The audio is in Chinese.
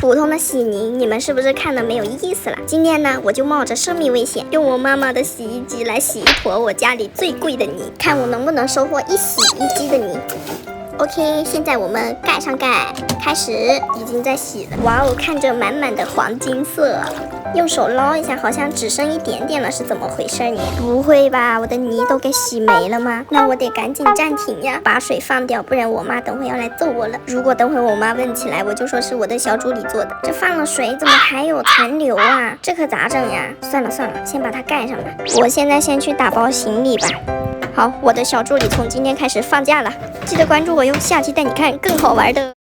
普通的洗泥，你们是不是看得没有意思了？今天呢，我就冒着生命危险，用我妈妈的洗衣机来洗一坨我家里最贵的泥，看我能不能收获一洗衣机的泥。OK， 现在我们盖上盖，开始，已经在洗了。哇哦，看着满满的黄金色，用手捞一下，好像只剩一点点了，是怎么回事呢？不会吧，我的泥都给洗没了吗？那我得赶紧暂停呀，把水放掉，不然我妈等会要来揍我了。如果等会我妈问起来，我就说是我的小助理做的。这放了水，怎么还有残留啊？这可咋整呀？算了算了，先把它盖上吧。我现在先去打包行李吧。好，我的小助理从今天开始放假了，记得关注我哟，下期带你看更好玩的。